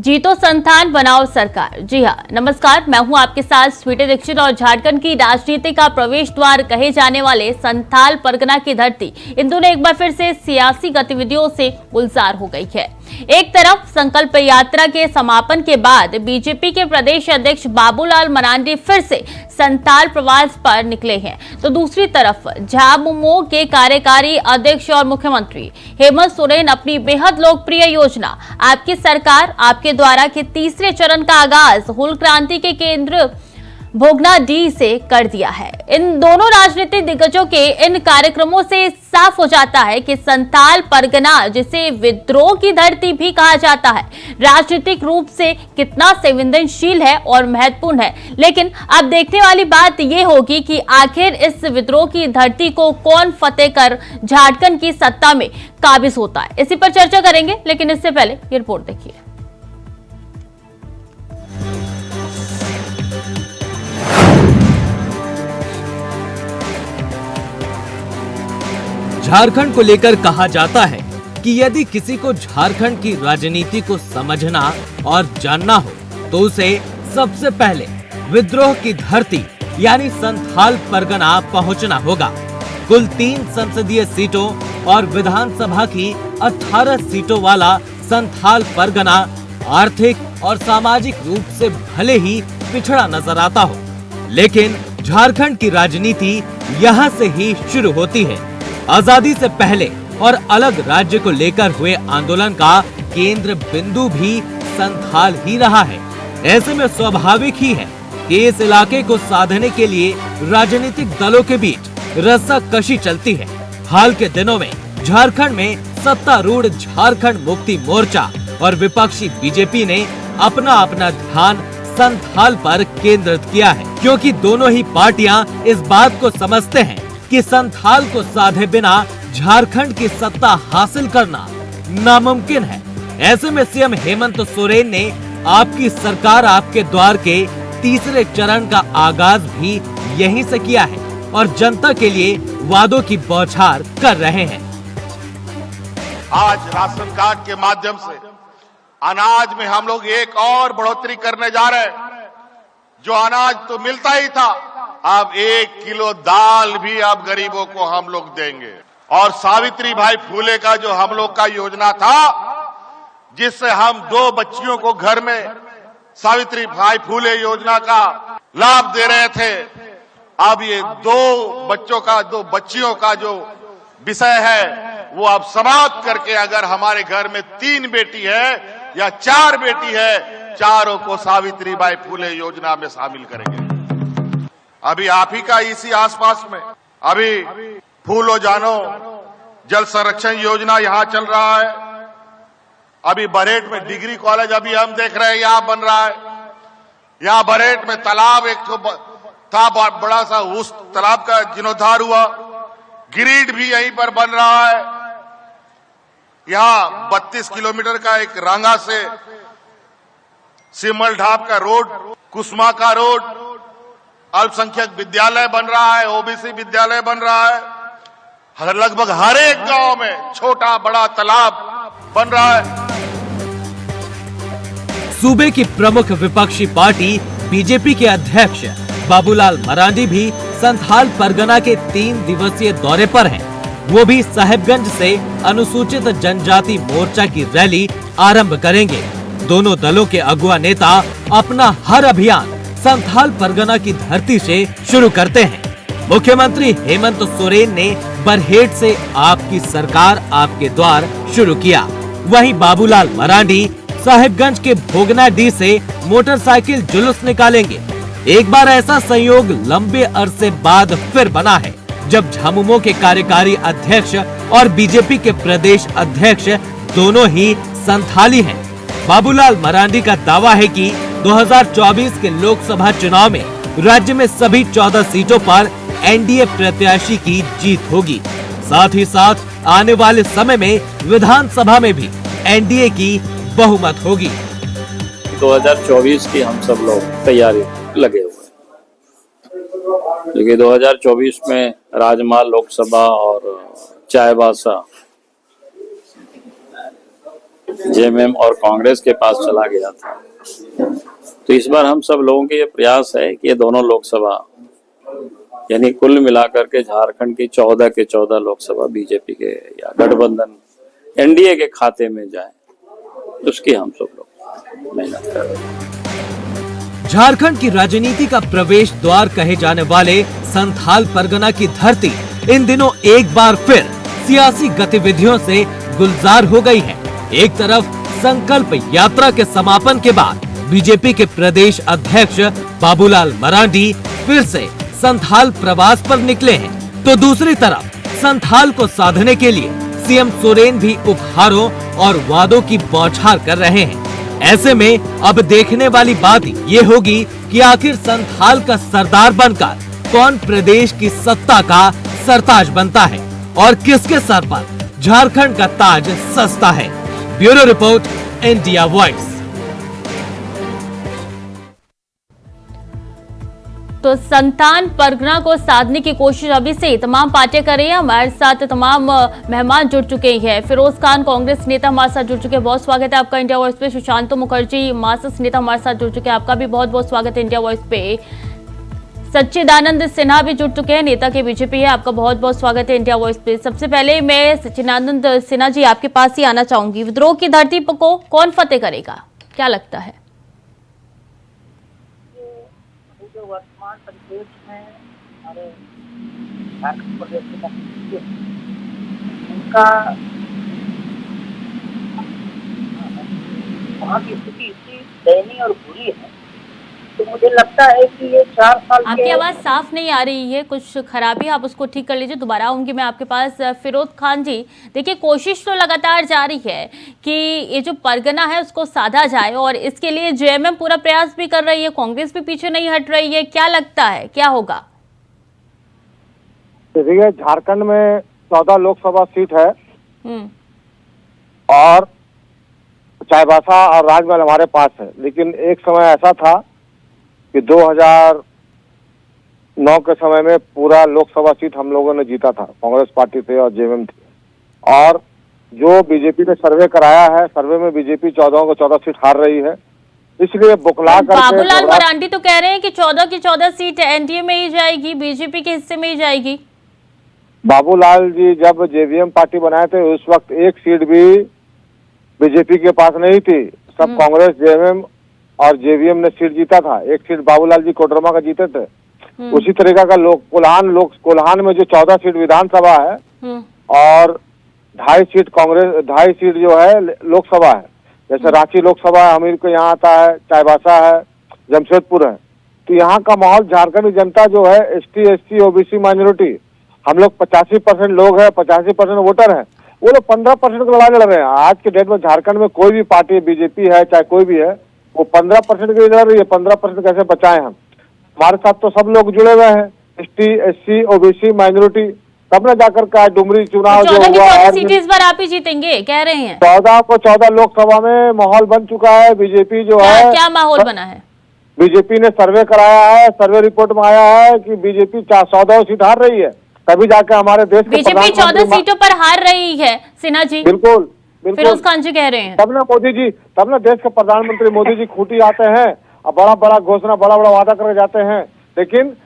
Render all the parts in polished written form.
जीतो संतान बनाओ सरकार। जी हाँ, नमस्कार, मैं हूं आपके साथ स्वीटी दीक्षित और झारखंड की राजनीति का प्रवेश द्वार कहे जाने वाले संथाल परगना की धरती इन दोनों एक बार फिर से सियासी गतिविधियों से गुलजार हो गई है। एक तरफ संकल्प यात्रा के समापन के बाद बीजेपी के प्रदेश अध्यक्ष बाबूलाल मरांडी फिर से संथाल प्रवास पर निकले हैं, तो दूसरी तरफ झामुमो के कार्यकारी अध्यक्ष और मुख्यमंत्री हेमंत सोरेन अपनी बेहद लोकप्रिय योजना आपकी सरकार आपके द्वारा के तीसरे चरण का आगाज हुल क्रांति के केंद्र भोगनाडीह से कर दिया है। इन दोनों राजनीतिक दिग्गजों के इन कार्यक्रमों से साफ हो जाता है कि संथाल परगना, जिसे विद्रोह की धरती भी कहा जाता है, राजनीतिक रूप से कितना संवेदनशील है और महत्वपूर्ण है। लेकिन अब देखने वाली बात यह होगी कि आखिर इस विद्रोह की धरती को कौन फतेह कर झारखंड की सत्ता में काबिज होता है। इसी पर चर्चा करेंगे, लेकिन इससे पहले ये रिपोर्ट देखिए। झारखंड को लेकर कहा जाता है कि यदि किसी को झारखंड की राजनीति को समझना और जानना हो तो उसे सबसे पहले विद्रोह की धरती यानी संथाल परगना पहुंचना होगा। कुल 3 संसदीय सीटों और विधानसभा की 18 सीटों वाला संथाल परगना आर्थिक और सामाजिक रूप से भले ही पिछड़ा नजर आता हो, लेकिन झारखंड की राजनीति यहाँ से ही शुरू होती है। आजादी से पहले और अलग राज्य को लेकर हुए आंदोलन का केंद्र बिंदु भी संथाल ही रहा है। ऐसे में स्वाभाविक ही है कि इस इलाके को साधने के लिए राजनीतिक दलों के बीच रस्साकशी चलती है। हाल के दिनों में झारखंड में सत्तारूढ़ झारखंड मुक्ति मोर्चा और विपक्षी बीजेपी ने अपना अपना ध्यान संथाल पर केंद्रित किया है, क्योंकि दोनों ही पार्टियां इस बात को समझते हैं कि संथाल को साधे बिना झारखंड की सत्ता हासिल करना नामुमकिन है। ऐसे में सीएम हेमंत सोरेन ने आपकी सरकार आपके द्वार के तीसरे चरण का आगाज भी यहीं से किया है और जनता के लिए वादों की बौछार कर रहे हैं। आज राशन कार्ड के माध्यम से अनाज में हम लोग एक और बढ़ोतरी करने जा रहे हैं। जो अनाज तो मिलता ही था, अब 1 किलो दाल भी अब गरीबों को हम लोग देंगे। और सावित्री भाई फूले का जो हम लोग का योजना था, जिससे हम 2 बच्चियों को घर में सावित्री भाई फूले योजना का लाभ दे रहे थे, अब ये 2 बच्चियों का जो विषय है वो अब समाप्त करके अगर हमारे घर में 3 बेटी है या 4 बेटी है, चारों को सावित्री बाई फूले योजना में शामिल करेंगे। अभी आप ही का इसी आसपास में अभी फूलो जानो जल संरक्षण योजना यहाँ चल रहा है। अभी बरहेट में डिग्री कॉलेज अभी हम देख रहे हैं यहाँ बन रहा है। यहाँ बरहेट में तालाब एक था बड़ा सा, उस तालाब का जीर्णोद्धार हुआ। गिरिड भी यहीं पर बन रहा है। यहाँ 32 किलोमीटर का एक रांगा से सिमल ढाब का रोड, कुसमा का रोड, अल्पसंख्यक विद्यालय बन रहा है, ओबीसी विद्यालय बन रहा है। लगभग हर एक गांव में छोटा बड़ा तालाब बन रहा है। सूबे की प्रमुख विपक्षी पार्टी बीजेपी के अध्यक्ष बाबूलाल मरांडी भी संथाल परगना के 3 दिवसीय दौरे पर हैं। वो भी साहेबगंज से अनुसूचित जनजाति मोर्चा की रैली आरंभ करेंगे। दोनों दलों के अगुआ नेता अपना हर अभियान संथाल परगना की धरती से शुरू करते हैं। मुख्यमंत्री हेमंत सोरेन ने बरहेट से आपकी सरकार आपके द्वार शुरू किया। वहीं बाबूलाल मरांडी साहेबगंज के भोगनाडीह से मोटरसाइकिल जुलूस निकालेंगे। एक बार ऐसा संयोग लंबे अरसे बाद फिर बना है, जब झामुमो के कार्यकारी अध्यक्ष और बीजेपी के प्रदेश अध्यक्ष दोनों ही संथाली हैं। बाबूलाल मरांडी का दावा है कि 2024 के लोकसभा चुनाव में राज्य में सभी 14 सीटों पर एनडीए प्रत्याशी की जीत होगी। साथ ही साथ आने वाले समय में विधानसभा में भी एनडीए की बहुमत होगी। 2024 की हम सब लोग तैयारी लगे हुए हैं, क्योंकि 2024 में राजमाल लोकसभा और चाईबासा जेएमएम और कांग्रेस के पास चला गया था। तो इस बार हम सब लोगों के ये प्रयास है कि ये दोनों लोकसभा यानी कुल मिलाकर के झारखंड की 14 के 14 लोकसभा बीजेपी के या गठबंधन एनडीए के खाते में जाए, उसकी हम सब लोग मेहनत कर रहे हैं। झारखंड की राजनीति का प्रवेश द्वार कहे जाने वाले संथाल परगना की धरती इन दिनों एक बार फिर सियासी गतिविधियों से गुलजार हो गई है। एक तरफ संकल्प यात्रा के समापन के बाद बीजेपी के प्रदेश अध्यक्ष बाबूलाल मरांडी फिर से संथाल प्रवास पर निकले हैं, तो दूसरी तरफ संथाल को साधने के लिए सीएम सोरेन भी उपहारों और वादों की बौछार कर रहे हैं। ऐसे में अब देखने वाली बात ये होगी कि आखिर संथाल का सरदार बनकर कौन प्रदेश की सत्ता का सरताज बनता है और किसके सर पर झारखंड का ताज सस्ता है। Bureau report, India voice. तो संतान परगना को साधने की कोशिश अभी से ही तमाम पार्टियां कर रही हैं। हमारे साथ तमाम मेहमान जुड़ चुके हैं। फिरोज खान कांग्रेस नेता हमारे साथ जुड़ चुके हैं, बहुत स्वागत है आपका इंडिया वॉइस पे। सुशांत मुखर्जी मार्क्सिस्ट नेता हमारे साथ जुड़ चुके हैं, आपका भी बहुत बहुत स्वागत है इंडिया वॉइस पे। सच्चिदानंद सिन्हा भी जुड़ चुके हैं, नेता के बीजेपी है, आपका बहुत बहुत स्वागत है इंडिया वॉइस पे। सबसे पहले मैं सच्चिदानंद सिन्हा जी आपके पास ही आना चाहूंगी। विद्रोह की धरती को कौन फतेह करेगा, क्या लगता है? वर्तमान परिवेश में हमारे झारखंड प्रदेश के उनका वहाँ की स्थिति इतनी दयनीय और बुरी है, तो मुझे लगता है कि ये 4 साल आपकी आवाज साफ नहीं आ रही है, कुछ खराबी, आप उसको ठीक कर लीजिए। दोबारा आऊंगी मैं आपके पास। फिरोज खान जी, देखिए कोशिश तो लगातार जारी है कि ये जो परगना है उसको साधा जाए और इसके लिए जेएमएम पूरा प्रयास भी कर रही है, कांग्रेस भी पीछे नहीं हट रही है। क्या लगता है क्या होगा? देखिए, झारखंड में 14 लोकसभा सीट है और चाईबासा और राजमहल हमारे पास है, लेकिन एक समय ऐसा था कि 2009 के समय में पूरा लोकसभा सीट हम लोगों ने जीता था, कांग्रेस पार्टी थे और जेएमएम थी। और जो बीजेपी ने सर्वे कराया है, सर्वे में बीजेपी 14 को 14 सीट हार रही है, इसलिए बुकला करके बाबूलाल मरांडी तो कह रहे हैं कि 14 की 14 सीट एनडीए में ही जाएगी, बीजेपी के हिस्से में ही जाएगी। बाबूलाल जी जब जेवीएम पार्टी बनाए थे उस वक्त एक सीट भी बीजेपी के पास नहीं थी, सब कांग्रेस, जेएमएम और जेवीएम ने सीट जीता था। एक सीट बाबूलाल जी कोडरमा का जीते थे। उसी तरीका का कोल्हान में जो 14 सीट विधानसभा है और 2.5 सीट कांग्रेस, 2.5 सीट जो है लोकसभा है। जैसे रांची लोकसभा हमीर को यहाँ आता है, चाईबासा है, जमशेदपुर है। तो यहाँ का माहौल, झारखंड की जनता जो है एसटी, एससी, ओबीसी माइनॉरिटी, हम लोग 85% लोग हैं, 85% वोटर हैं, वो लोग 15% को लड़ाई लड़ रहे हैं। आज के डेट में झारखंड में कोई भी पार्टी, बीजेपी है चाहे कोई भी है, वो 15% की लड़ रही है। 15% कैसे बचाएं हम? हमारे साथ तो सब लोग जुड़े हुए हैं, एसटी, एससी, ओबीसी, माइनॉरिटी, तब न जाकर का डुमरी चुनाव जो हुआ है। सीट इस बार आप ही जीतेंगे कह रहे हैं। 14 को 14 लोकसभा में माहौल बन चुका है। बीजेपी जो है, क्या माहौल बना है? बीजेपी ने सर्वे कराया है, सर्वे रिपोर्ट में आया है कि बीजेपी 14 सीट हार रही है, तभी जाकर हमारे देश के बीजेपी 14 सीटों पर हार रही है। सिन्हा जी, बिल्कुल फिरोज खान जी कह रहे हैं। तब ना मोदी जी, तब ना देश के प्रधानमंत्री मोदी जी खूंटी आते हैं और बड़ा बड़ा घोषणा, बड़ा बड़ा वादा करके जाते हैं, लेकिन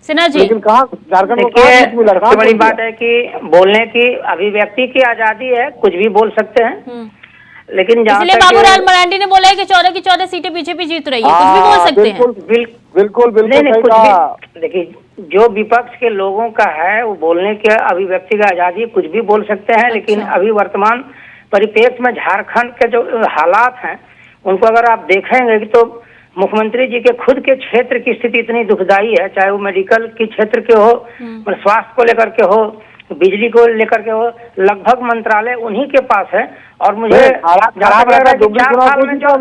सिन्हा जी, लेकिन कहाँ झारखंड को कहाँ मिला? सबसे बड़ी बात है कि बोलने की, अभिव्यक्ति की आजादी है, कुछ भी बोल सकते हैं, लेकिन इसलिए बाबूलाल मरांडी ने बोला है कि 14 की 14 सीटें बीजेपी जीत रही है, कुछ भी बोल सकते हैं। बिल्कुल बिल्कुल। देखिए, जो विपक्ष के लोगों का है वो बोलने की अभिव्यक्ति का आजादी, कुछ भी बोल सकते हैं। लेकिन अभी वर्तमान परिप्रेक्ष्य में झारखंड के जो हालात हैं उनको अगर आप देखेंगे कि तो मुख्यमंत्री जी के खुद के क्षेत्र की स्थिति इतनी दुखदाई है, चाहे वो मेडिकल के क्षेत्र के हो, स्वास्थ्य को लेकर के हो, बिजली को लेकर के हो, लगभग मंत्रालय उन्हीं के पास है। और मुझे 4 साल में जो 4 साल में जो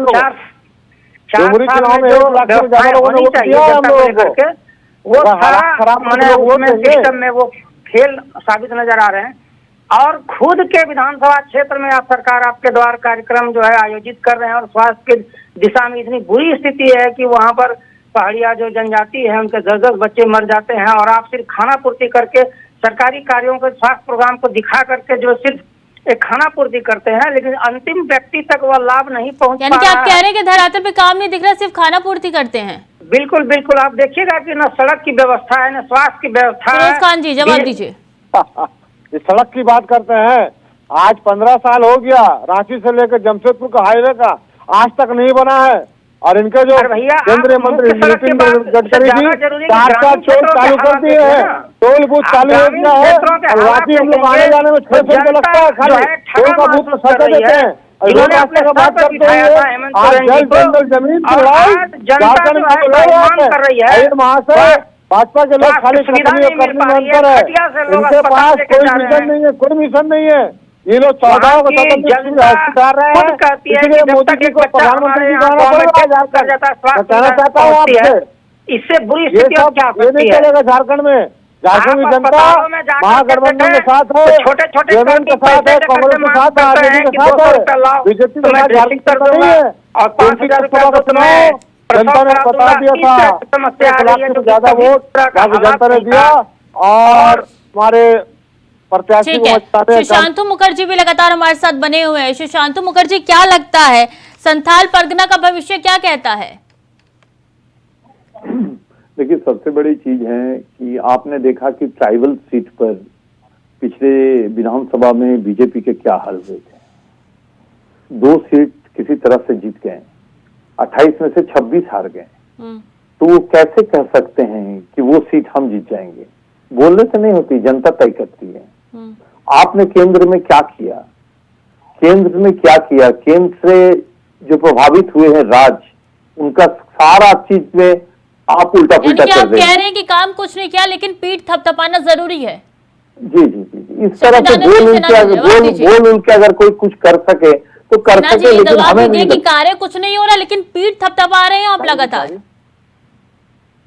व्यवस्थाएं होनी चाहिए जनता को लेकर के, वो सारा मैंने सिस्टम में वो फेल साबित नजर आ रहे हैं। और खुद के विधानसभा क्षेत्र में आप सरकार आपके द्वारा कार्यक्रम जो है आयोजित कर रहे हैं और स्वास्थ्य की दिशा में इतनी बुरी स्थिति है कि वहां पर पहाड़िया जो जनजाति है उनके 10-10 बच्चे मर जाते हैं और आप सिर्फ खाना पूर्ति करके सरकारी कार्यों के स्वास्थ्य प्रोग्राम को दिखा करके जो सिर्फ एक खाना पूर्ति करते हैं, लेकिन अंतिम व्यक्ति तक वह लाभ नहीं पहुंच यानी पा कि रहा आप कह रहे हैं कि धरातल पे काम नहीं दिख रहा, सिर्फ खाना पूर्ति करते हैं। बिल्कुल बिल्कुल, आप देखिएगा कि न सड़क की व्यवस्था है, न स्वास्थ्य की व्यवस्था है। फिरोज खान जी जवाब दीजिए। इस सड़क की बात करते हैं, आज 15 साल हो गया रांची से लेकर जमशेदपुर का हाईवे का आज तक नहीं बना है। और इनके जो केंद्रीय मंत्री नितिन गडकरी जी 4 चालू कर दिए हैं, टोल बूथ चालू हो गया है। और रांची हम लोग आने जाने में 600 रुपये लगता है, खाली टोल का बूथ सजा देते हैं। रोड रास्ते का बात करते हैं, आज जल जंगल जमीन की लड़ाई झारखंड में कर रही है। महाशय भाजपा के लोग खाली करनी में अंतर है, इनके पास कोई मिशन नहीं है, कोई मिशन नहीं है। ये लोग 14 को कर रहे हैं, इसलिए मोदी जी को प्रधानमंत्री कहना चाहता हूँ आपसे, इससे बुरी ये स्थिति सब क्या ये नहीं चलेगा झारखंड में। झारखंड की जनता महागठबंधन के साथ है, जेएमएम के साथ है, कांग्रेस के साथ है, आरजेडी के साथ है, बीजेपी के साथ झारखंड नहीं है। और 5,000 रुपया का चुनाव जनता ने बता दिया था, 1 लाख से ज्यादा वोट जनता ने दिया और हमारे प्रत्याशी ठीक है। सुशांतु मुखर्जी भी लगातार हमारे साथ बने हुए हैं। सुशांतु मुखर्जी, क्या लगता है संथाल परगना का भविष्य क्या कहता है? देखिए, सबसे बड़ी चीज है कि आपने देखा कि ट्राइबल सीट पर पिछले विधानसभा में बीजेपी के क्या हाल हुए थे। 2 सीट किसी तरह से जीत गए, 28 में से 26 हार गए। तो वो कैसे कह सकते हैं कि वो सीट हम जीत जाएंगे? बोलने से नहीं होती, जनता तय करती है। आपने केंद्र में क्या किया? केंद्र में क्या किया? केंद्र से जो प्रभावित हुए हैं राज्य, उनका सारा चीज में आप उल्टा पुल्टा कर रहे हैं। कह रहे हैं कि काम कुछ नहीं किया, लेकिन पीठ थपथपाना जरूरी है। जी जी जी जी, इस तरह से बोल के अगर कोई कुछ कर सके तो कर सके, लेकिन हमें नहीं कि कार्य कुछ नहीं हो रहा, लेकिन पीठ थपथपा रहे हैं आप लगातार।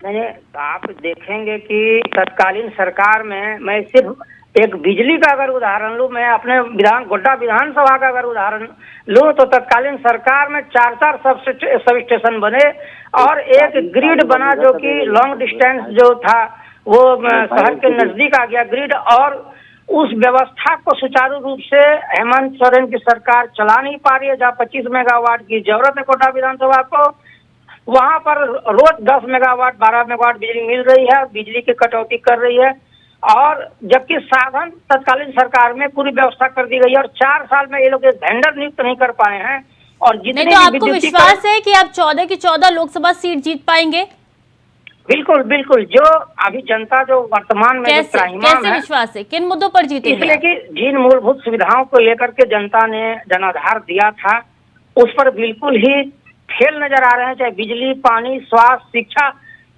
नहीं, आप देखेंगे कि तत्कालीन सरकार में, मैं सिर्फ एक बिजली का अगर उदाहरण लूं, मैं अपने गोड्डा विधानसभा का अगर उदाहरण लूं, तो तत्कालीन सरकार में 4 सब स्टेशन बने और एक ग्रिड बना जो कि लॉन्ग डिस्टेंस जो था वो शहर के नजदीक आ गया ग्रिड। और उस व्यवस्था को सुचारू रूप से हेमंत सोरेन की सरकार चला नहीं पा रही है। जहाँ 25 मेगावाट की जरूरत है गोड्डा विधानसभा को, वहां पर रोज 10 मेगावाट 12 मेगावाट बिजली मिल रही है, बिजली की कटौती कर रही है। और जबकि साधन तत्कालीन सरकार में पूरी व्यवस्था कर दी गई है और 4 साल में ये लोग एक वेंडर नियुक्त नहीं कर पाए हैं। और जितने तो आपको विश्वास है कि आप 14 की 14 लोकसभा सीट जीत पाएंगे? बिल्कुल बिल्कुल, जो अभी जनता जो वर्तमान में कैसे विश्वास है, किन मुद्दों पर जीतेंगे? इसलिए कि जिन मूलभूत सुविधाओं को लेकर के जनता ने जनाधार दिया था, उस पर बिल्कुल ही फेल नजर आ रहे हैं। चाहे बिजली, पानी, स्वास्थ्य, शिक्षा,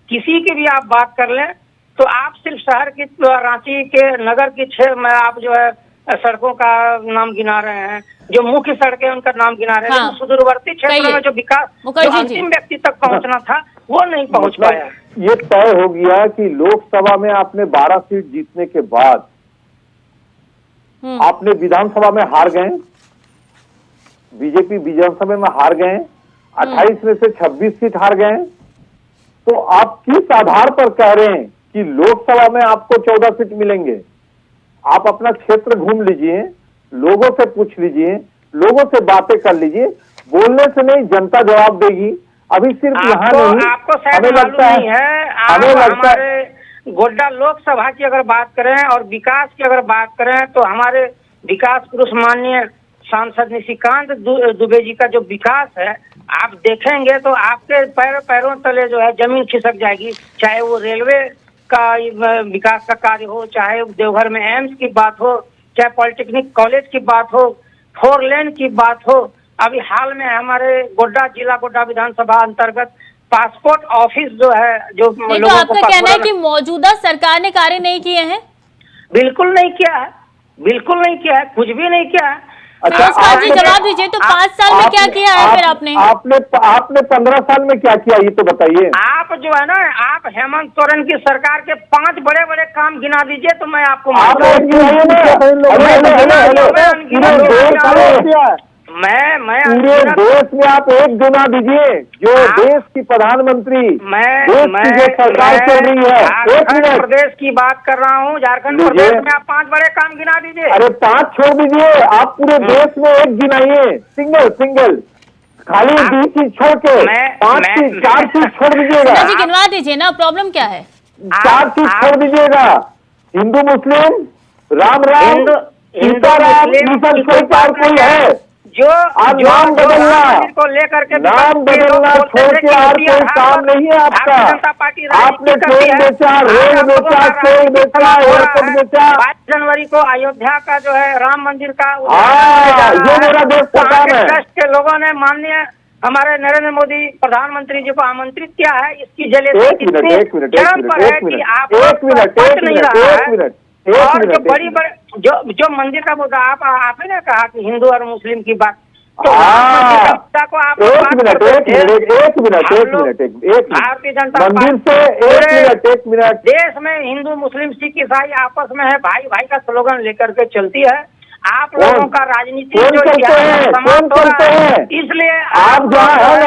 किसी की भी आप बात कर लें तो आप सिर्फ शहर की, रांची के नगर की 6 में आप जो है सड़कों का नाम गिना रहे हैं, जो मुख्य सड़कें उनका नाम गिना रहे हैं। हाँ। सुदूरवर्ती क्षेत्र में जो विकास जो अंतिम व्यक्ति तक पहुंचना था वो नहीं पहुंच पाया। ये तय हो गया कि लोकसभा में आपने 12 सीट जीतने के बाद आपने विधानसभा में हार गए, बीजेपी विधानसभा में हार गए, 28 में से 26 सीट हार गए। तो आप किस आधार पर कह रहे हैं कि लोकसभा में आपको 14 सीट मिलेंगे? आप अपना क्षेत्र घूम लीजिए, लोगों से पूछ लीजिए, लोगों से बातें कर लीजिए, बोलने से नहीं जनता जवाब देगी। अभी सिर्फ यहाँ नहीं, आपको शायद मालूम नहीं है, हमारे गोड्डा लोकसभा की अगर बात करें और विकास की अगर बात करें तो हमारे विकास पुरुष माननीय सांसद निशिकांत दुबे जी का जो विकास है आप देखेंगे तो आपके पैरों तले जो है जमीन खिसक जाएगी। चाहे वो रेलवे का विकास का कार्य हो, चाहे देवघर में एम्स की बात हो, चाहे पॉलिटेक्निक कॉलेज की बात हो, 4 लेन की बात हो। अभी हाल में हमारे गोड्डा विधानसभा अंतर्गत पासपोर्ट ऑफिस जो है जो तो आपका कहना है कि मौजूदा सरकार ने कार्य नहीं किए हैं? बिल्कुल नहीं किया है, बिल्कुल नहीं किया है, कुछ भी नहीं किया है। अच्छा, जवाब दीजिए, तो 5 साल में क्या किया है फिर आपने 15 साल में क्या किया ये तो बताइए। आप जो है ना, आप हेमंत सोरेन की सरकार के 5 बड़े काम गिना दीजिए तो मैं आपको मैं पूरे देश में आप एक गुना दीजिए जो देश की प्रधानमंत्री देश की जो सरकार चल रही है। एक झारखंड मिनट, प्रदेश की बात कर रहा हूँ। झारखंड प्रदेश में आप 5 बड़े काम गिना दीजिए। अरे 5 छोड़ दीजिए, आप पूरे देश में एक गिनाइए, सिंगल खाली 2 चीज छोड़ के 5 चीज 4 चीज छोड़ दीजिएगा। सिन्हा जी गिनवा दीजिए ना, प्रॉब्लम क्या है? 4 चीज छोड़ दीजिएगा, हिंदू मुस्लिम, राम सीताराम, मिशन कोई और कोई है जो आप नाम बदलना को लेकर के नाम बदलना छोड़ के और कोई काम नहीं है आपका। आपने ट्रेन बेचा, रेल बेचा, ट्रेन बेचा, एयरपोर्ट बेचा। 22 जनवरी को अयोध्या का जो है राम मंदिर का ये मेरा देश का काम है। ट्रस्ट के लोगों ने माननीय हमारे नरेंद्र मोदी प्रधानमंत्री जी को आमंत्रित किया है। इसकी जलेसी एक मिनट और जो बड़ी जो मंदिर का मुद्दा आप ही ने कहा कि हिंदू और मुस्लिम की बात, तो को आप भारतीय जनता पार्टी एक मिनट देश में हिंदू मुस्लिम सिख ईसाई आपस में है, भाई भाई का स्लोगन लेकर के चलती है। आप लोगों का राजनीति जो कौन करते हैं, इसलिए आप जहाँ है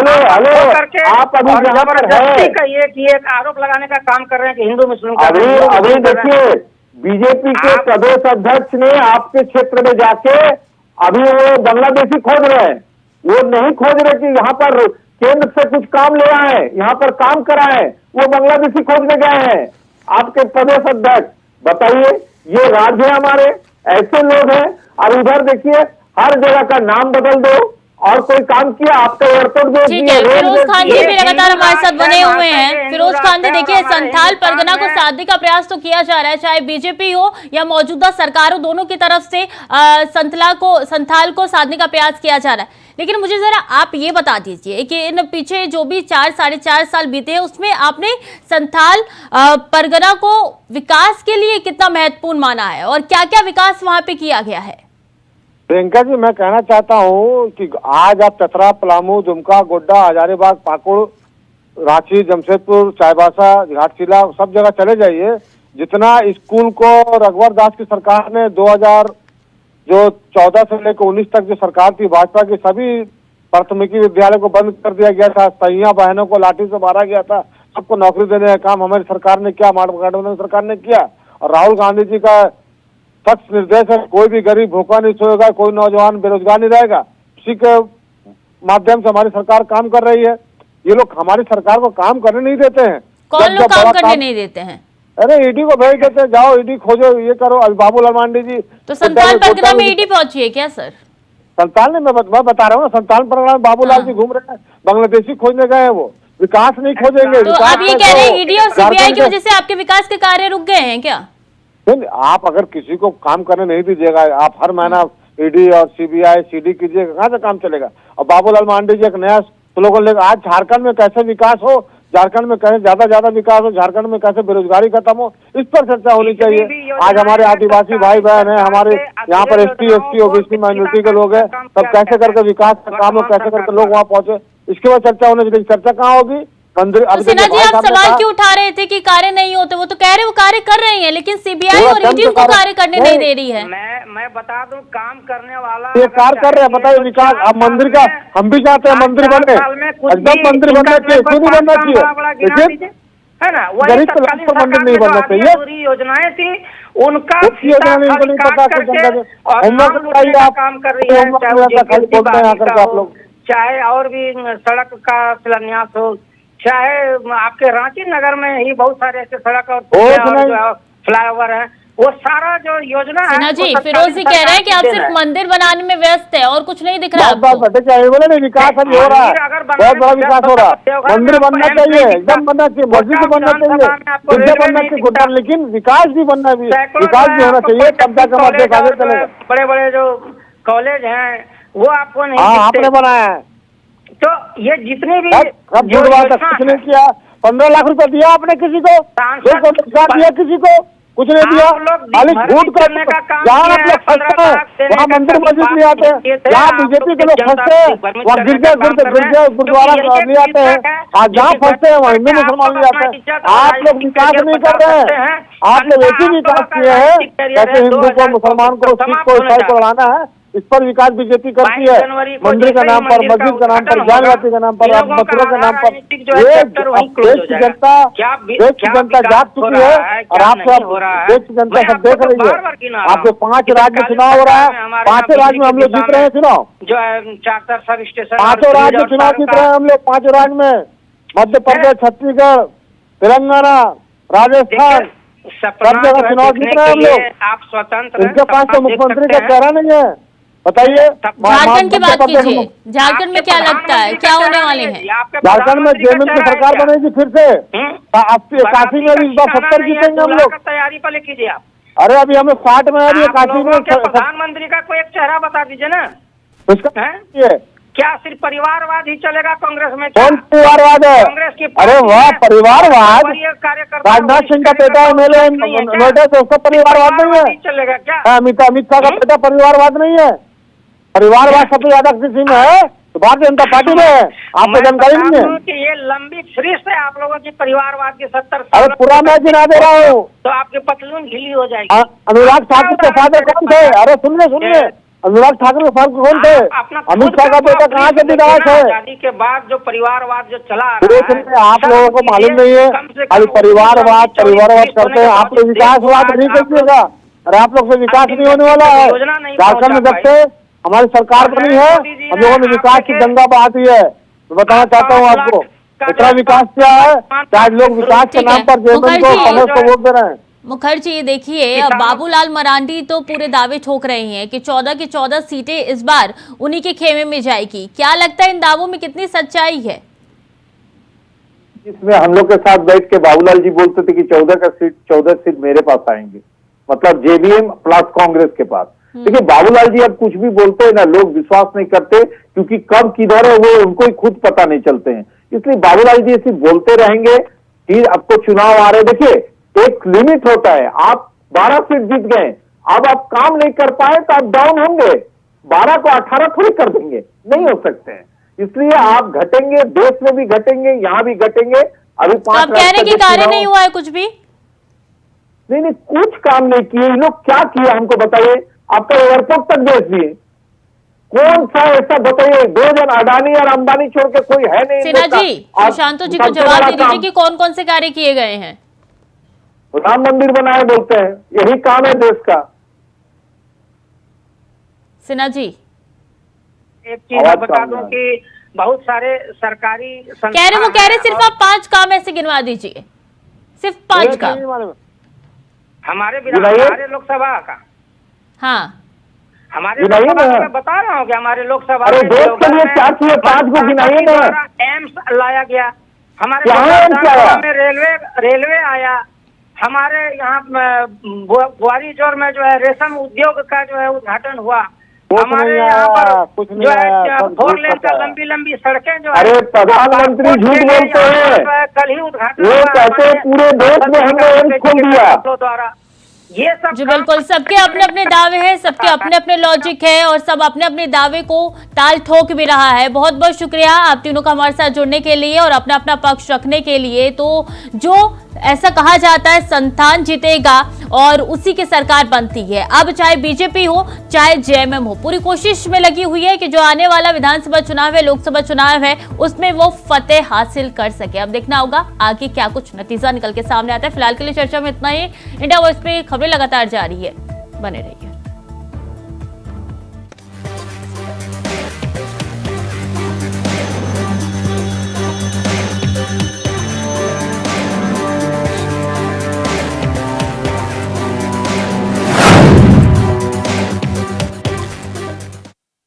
ना, हेलो करके आप अभी जहाँ पर जबरदस्ती कहिए कि एक आरोप लगाने का काम कर रहे हैं कि हिंदू मुस्लिम का। अभी देखिए बीजेपी के प्रदेश अध्यक्ष ने आपके क्षेत्र में जाके अभी वो बांग्लादेशी खोज रहे हैं। वो नहीं खोज रहे कि यहाँ पर केंद्र से कुछ काम ले आए, यहाँ पर काम कराए, वो बांग्लादेशी खोजने गए हैं। आपके प्रदेश अध्यक्ष बताइए, ये राज्य है हमारे, ऐसे लोग हैं। और उधर देखिए हर जगह का नाम बदल दो और कोई काम किया आपका एयरपोर्ट ठीक है। फिरोज खान जी भी लगातार हमारे साथ बने हुए हैं। फिरोज खान जी देखिए, संथाल परगना को साधने का प्रयास तो किया जा रहा है, चाहे बीजेपी हो या मौजूदा सरकार हो, दोनों की तरफ से संथाल को साधने का प्रयास किया जा रहा है। लेकिन मुझे जरा आप ये बता दीजिए कि इन पीछे जो भी 4-4.5 साल बीते हैं उसमें आपने संथाल परगना को विकास के लिए कितना महत्वपूर्ण माना है और क्या क्या विकास वहां पे किया गया है? प्रियंका जी, मैं कहना चाहता हूँ कि आज आप चतरा, पलामू, दुमका, गोड्डा, हजारीबाग, पाकुड़, रांची, जमशेदपुर, चाईबासा, घाटशिला सब जगह चले जाइए। जितना स्कूल को रघुवर दास की सरकार ने 2014 से लेकर 19 तक जो सरकार थी भाजपा की, सभी प्राथमिकी विद्यालय को बंद कर दिया गया था। सैया बहनों को लाठी से मारा गया था। सबको नौकरी देने का काम हमारी सरकार ने किया, गठबंधन सरकार ने किया। और राहुल गांधी जी का सख्त निर्देश है, कोई भी गरीब भूखा नहीं सोएगा, कोई नौजवान बेरोजगार नहीं रहेगा। इसी के माध्यम से हमारी सरकार काम कर रही है। ये लोग हमारी सरकार को काम करने नहीं देते हैं। कौन लोग काम करने नहीं देते हैं? अरे ईडी को भेज देते, जाओ ईडी खोजो, ये करो। अभी बाबूलाल मांडी जी तो संथाल परगना में ईडी पहुंची है क्या सर? संथाल ने मैं बता रहा हूँ ना, संथाल परगना में बाबूलाल जी घूम रहे हैं, बांग्लादेशी खोजने गए हैं। वो विकास नहीं खोजेंगे। तो आप ये कह रहे हैं ईडी और सीबीआई की वजह से आपके विकास के कार्य रुक गए हैं क्या? आप अगर किसी को काम करने नहीं दीजिएगा, आप हर महीना ईडी और सीबीआई सीडी कीजिएगा, कहाँ से काम चलेगा? और बाबूलाल मांडी जी एक नया स्लोगन लेकर आज झारखंड में कैसे विकास हो, झारखंड में कैसे ज्यादा विकास हो, झारखंड में कैसे बेरोजगारी खत्म हो, इस पर चर्चा होनी चाहिए। आज हमारे आदिवासी भाई बहन है, हमारे यहाँ पर ST ओबीसी माइनॉरिटी के लोग हैं, सब कैसे करके विकास का काम हो, कैसे करके लोग वहाँ पहुंचे, इसके बाद चर्चा होनी चाहिए। चर्चा कहाँ होगी? मंदिर। तो सिन्हा जी, आप सवाल क्यों उठा रहे थे कि कार्य नहीं होते? वो तो कह रहे वो कार्य कर रहे हैं, लेकिन सीबीआई और ईडी उनको कार्य करने नहीं दे रही है। मैं बता दूं, काम करने वाला ये कार्य कर रहे हैं। बताइए विकास, अब मंदिर का हम भी चाहते हैं, मंदिर बने, एकदम मंदिर बनना चाहिए, क्यों नहीं बनना चाहिए? है ना, गरीब को मंदिर नहीं बनना चाहिए। योजनाएं थी उनका काम कर रही है, चाहे और भी सड़क का शिलान्यास हो, चाहे आपके रांची नगर में ही बहुत सारे ऐसे सड़क और फ्लाईओवर है, वो सारा जो योजना है। सिन्हा जी, फिरोज जी कह रहे हैं कि आप सिर्फ मंदिर बनाने में व्यस्त है और कुछ नहीं दिख रहा है। बोले नहीं, विकास अभी हो रहा है, बहुत बड़ा विकास हो रहा है। मंदिर बनना चाहिए, एकदम बनना चाहिए, मस्जिद बनना चाहिए, विद्या बनना चाहिए, लेकिन विकास भी बनना भी, विकास भी होना चाहिए, तब जाकर आगे चलेगा। बड़े बड़े जो कॉलेज हैं वो आपको नहीं, आपने बनाया है। तो ये जितने भी कुछ नहीं किया। 15 लाख रुपए दिया आपने किसी को, दिया किसी को, कुछ नहीं दिया। खाली झूठ करने का काम। जहाँ आप लोग फंसते हैं वहाँ मंदिर मस्जिद नहीं आते हैं, जहाँ बीजेपी के लोग फंसते हैं वहाँ गिरजा गुरुद्वारा नहीं आते हैं, और जहाँ फंसते हैं वहाँ हिंदू मुसलमान नहीं आते हैं। आप लोग विकास नहीं कर रहे हैं, आप लोग एक ही विकास किए हैं, कैसे हिंदू को, मुसलमान को, सिख को, ईसाई को लड़ाना है। इस पर विकास बीजेपी करती है। मंदिर का नाम पर, मस्जिद का नाम पर, जानवाती का नाम पर, मथुरा का नाम पर देश की जनता जाग चुकी है और आप सब देश की जनता सब देख रही है। आपके 5 राज्य में चुनाव हो रहा है, 5 राज्य में हम लोग जीत रहे हैं चुनाव, जो है 4 सब स्टेशन 5 राज्य में चुनाव जीत रहे हैं हम लोग, 5 राज्य में, मध्य प्रदेश, छत्तीसगढ़, तेलंगाना, राजस्थान, सब जगह चुनाव जीत रहे हैं हम लोग। आप स्वतंत्र, इनके पास तो मुख्यमंत्री का चेहरा नहीं है। बताइए, झारखंड की बात कीजिए, झारखंड में क्या लगता है, क्या होने वाले हैं? झारखंड में जेएमएम की सरकार बनेगी फिर से। 80 में भी इस बार 70 जीतेंगे हम लोग। तैयारी पहले कीजिए आप। अरे अभी हमें 60 में अभी 81 में प्रधानमंत्री का कोई एक चेहरा बता दीजिए ना। उसका क्या सिर्फ परिवारवाद ही चलेगा कांग्रेस में? कौन परिवारवाद है? कांग्रेस की अरे वाह, परिवारवाद राजनाथ सिंह का बेटा एमएलए नोएडा से, उसका परिवारवाद नहीं है? चलेगा क्या? अमित शाह का बेटा परिवारवाद नहीं है? परिवारवाद सबसे ज्यादा किसी में है तो भारतीय जनता पार्टी में है। आपको जानकारी नहीं है कि ये लंबी फहरिस्त है आप लोगों की परिवारवाद की 70 साल। अरे पूरा मैं गिना दे रहा हूँ तो आपकी पतलून ढीली हो जाएगी। अनुराग ठाकुर के फादर कौन थे? अरे सुनिए, अनुराग ठाकुर के फादर कौन थे? अमित शाह का बेटा कहाँ से विधायक है? शादी के बाद जो परिवारवाद जो चला आ रहा है, आप लोगों को मालूम नहीं है। अभी परिवारवाद करते हैं आप लोग, विकासवाद नहीं कीजिएगा। अरे आप लोग से विकास नहीं होने वाला है। झारखंड में जब से हमारी सरकार बनी है हम लोगों ने विकास की गंगा बहाती है। मैं बताना चाहता हूँ आपको इतना विकास किया है, चाहे लोग विकास के नाम पर जेएमएम को, कांग्रेस को वोट दे रहे हैं। मुखर्जी, देखिए बाबूलाल मरांडी तो पूरे दावे ठोक रहे हैं कि 14 की 14 सीटें इस बार उन्हीं के खेमे में जाएगी। क्या लगता है इन दावों में कितनी सच्चाई है? इसमें हम लोग के साथ बैठ के बाबूलाल जी बोलते थे कि 14 सीट मेरे पास आएंगे, मतलब जेवीएम प्लस कांग्रेस के पास। देखिए बाबूलाल जी अब कुछ भी बोलते हैं ना, लोग विश्वास नहीं करते क्योंकि कब किधर है वो उनको ही खुद पता नहीं चलते हैं। इसलिए बाबूलाल जी ऐसे बोलते रहेंगे कि आपको चुनाव आ रहे। देखिए एक लिमिट होता है, आप 12 सीट जीत गए, अब आप काम नहीं कर पाए तो आप डाउन होंगे, 12 को 18 थोड़ी कर देंगे, नहीं हो सकते हैं। इसलिए आप घटेंगे, देश में भी घटेंगे, यहाँ भी घटेंगे। अभी 5 कह रहे कि कार्य नहीं हुआ है कुछ भी? नहीं, कुछ काम नहीं किए। इन लोग क्या किया हमको बताइए? आपका एयरपोर्ट तक भेज दिए, कौन सा ऐसा बताइए? 2 जन अडानी और अंबानी छोड़ के कोई है नहीं। सिन्हा जी, सुशांत जी को जवाब दे दीजिए कि कौन कौन से कार्य किए गए हैं? राम मंदिर बनाए बोलते हैं, यही काम है देश का। सिन्हा जी, एक चीज मैं बता दूं कि बहुत सारे सरकारी कह रहे सिर्फ आप 5 काम ऐसे गिनवा दीजिए, सिर्फ 5 काम हमारे लोकसभा का। हाँ, हमारे लोकसभा में बता रहा हूँ कि हमारे लोकसभा में देश के लिए क्या चाहिए? 5 को गिनाइए ना। एम्स लाया गया हमारे लोकसभा में, रेलवे आया हमारे यहाँ, बुआरी जोर में जो है रेशम उद्योग का जो है उद्घाटन हुआ हमारे यहाँ पर, जो है 4 लेन का लंबी सड़कें जो है। अरे प्रधानमंत्री झूठ बोलते हैं, कल ही उद्घाटन वो कहते पूरे देश में हमने एम्स खोल दिया द्वारा। ये सब जी बिल्कुल, सबके अपने अपने दावे हैं, सबके अपने अपने लॉजिक है और सब अपने अपने दावे को ताल ठोक भी रहा है। बहुत बहुत शुक्रिया आप तीनों का हमारे साथ जुड़ने के लिए और अपना अपना पक्ष रखने के लिए। तो जो ऐसा कहा जाता है संतान जीतेगा और उसी की सरकार बनती है। अब चाहे बीजेपी हो चाहे जेएमएम हो, पूरी कोशिश में लगी हुई है कि जो आने वाला विधानसभा चुनाव है, लोकसभा चुनाव है, उसमें वो फतेह हासिल कर सके। अब देखना होगा आगे क्या कुछ नतीजा निकल के सामने आता है। फिलहाल के लिए चर्चा में इतना ही। इंडिया वॉइस पे खबरें लगातार जारी है, बने रहिए।